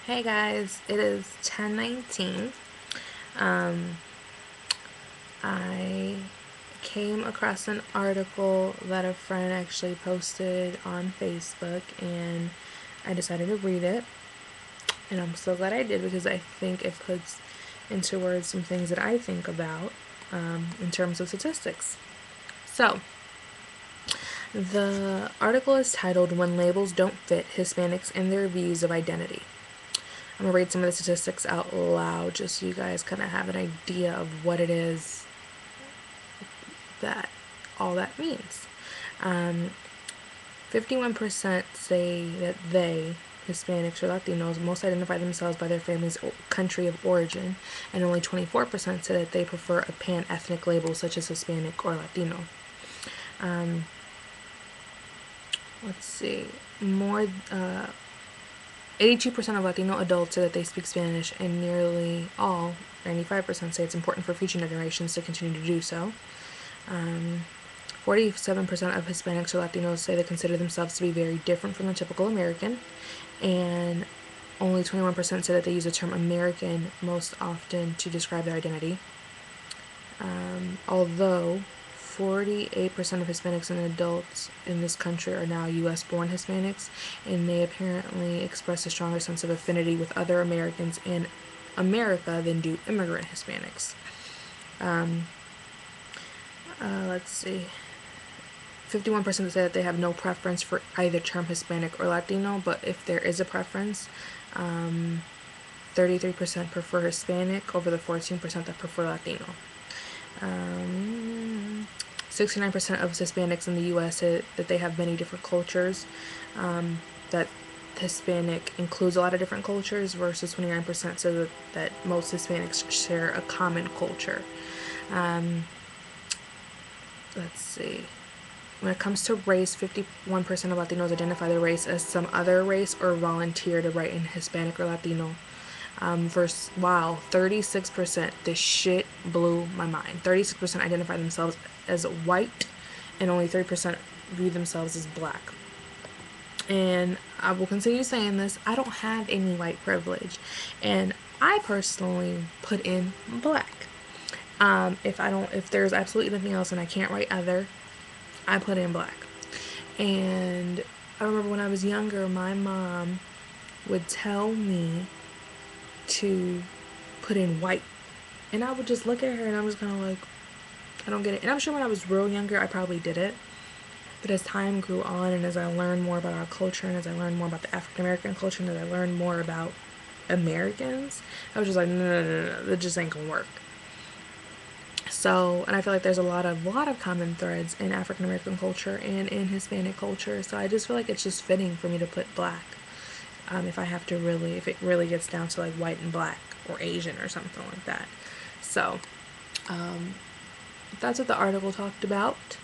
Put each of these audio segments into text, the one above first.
Hey guys, it is 10:19. Um, I came across an article that a friend actually posted on Facebook, and I decided to read it. And I'm so glad I did because I think it puts into words some things that I think about in terms of statistics. So, the article is titled When Labels Don't Fit Hispanics and Their Views of Identity. I'm going to read some of the statistics out loud just so you guys kind of have an idea of what it is that all that means. 51% say that they, Hispanics or Latinos, most identify themselves by their family's country of origin, and only 24% say that they prefer a pan-ethnic label such as Hispanic or Latino. Let's see, more 82% of Latino adults say that they speak Spanish, and nearly all, 95%, say it's important for future generations to continue to do so. 47% of Hispanics or Latinos say they consider themselves to be very different from the typical American, and only 21% say that they use the term American most often to describe their identity. Although 48% of Hispanics and adults in this country are now U.S. born Hispanics, and they apparently express a stronger sense of affinity with other Americans in America than do immigrant Hispanics. Let's see. 51% say that they have no preference for either term Hispanic or Latino, but if there is a preference, 33% prefer Hispanic over the 14% that prefer Latino. 69% of Hispanics in the U.S. say that they have many different cultures, that Hispanic includes a lot of different cultures, versus 29% say that most Hispanics share a common culture. Let's see. When it comes to race, 51% of Latinos identify their race as some other race or volunteer to write in Hispanic or Latino. 36%, this shit blew my mind. 36% identify themselves as white, and only 3% view themselves as black. And I will continue saying this, I don't have any white privilege, and I personally put in black. If there's absolutely nothing else and I can't write other, I put in black. And I remember when I was younger, my mom would tell me to put in white, and I would just look at her and I was kind of like, I don't get it. And I'm sure when I was real younger I probably did it, but as time grew on and as I learned more about our culture and as I learned more about the African American culture and as I learned more about Americans, I was just like, no, that just ain't gonna work. So, and I feel like there's a lot of common threads in African American culture and in Hispanic culture. So I just feel like it's just fitting for me to put black. If it really gets down to like white and black or Asian or something like that. So, that's what the article talked about.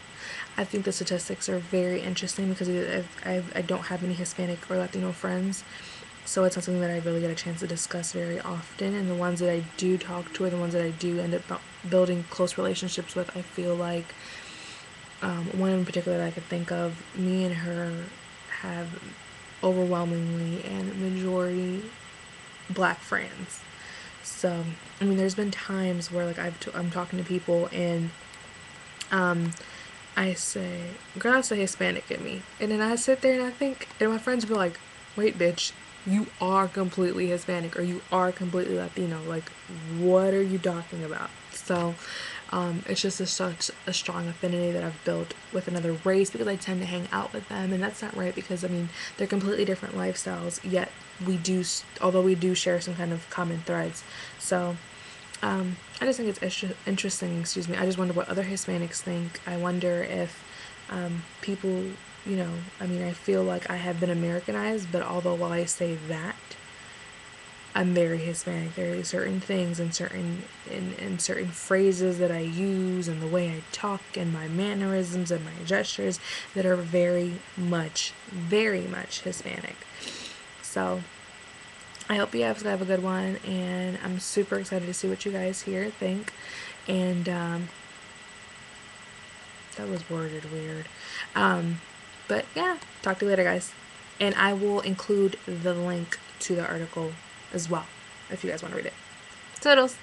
I think the statistics are very interesting because I don't have any Hispanic or Latino friends, so it's not something that I really get a chance to discuss very often. And the ones that I do talk to, or the ones that I do end up building close relationships with, I feel like one in particular that I could think of, me and her have overwhelmingly and majority black friends. So, I mean, there's been times where like I'm talking to people and I say, girl, I say Hispanic at me. And then I sit there and I think, and my friends will be like, wait, bitch, you are completely Hispanic or you are completely Latino. Like, what are you talking about? So, it's just such a strong affinity that I've built with another race because I tend to hang out with them. And that's not right because, I mean, they're completely different lifestyles, yet although we do share some kind of common threads. So, I just think it's interesting. Excuse me. I just wonder what other Hispanics think. I wonder if people, I mean, I feel like I have been Americanized, but although while I say that, I'm very Hispanic. There are certain things and certain phrases that I use and the way I talk and my mannerisms and my gestures that are very much Hispanic. So I hope you guys have a good one, and I'm super excited to see what you guys here think. And that was worded weird. But yeah, talk to you later, guys. And I will include the link to the article as well, if you guys want to read it. Toodles!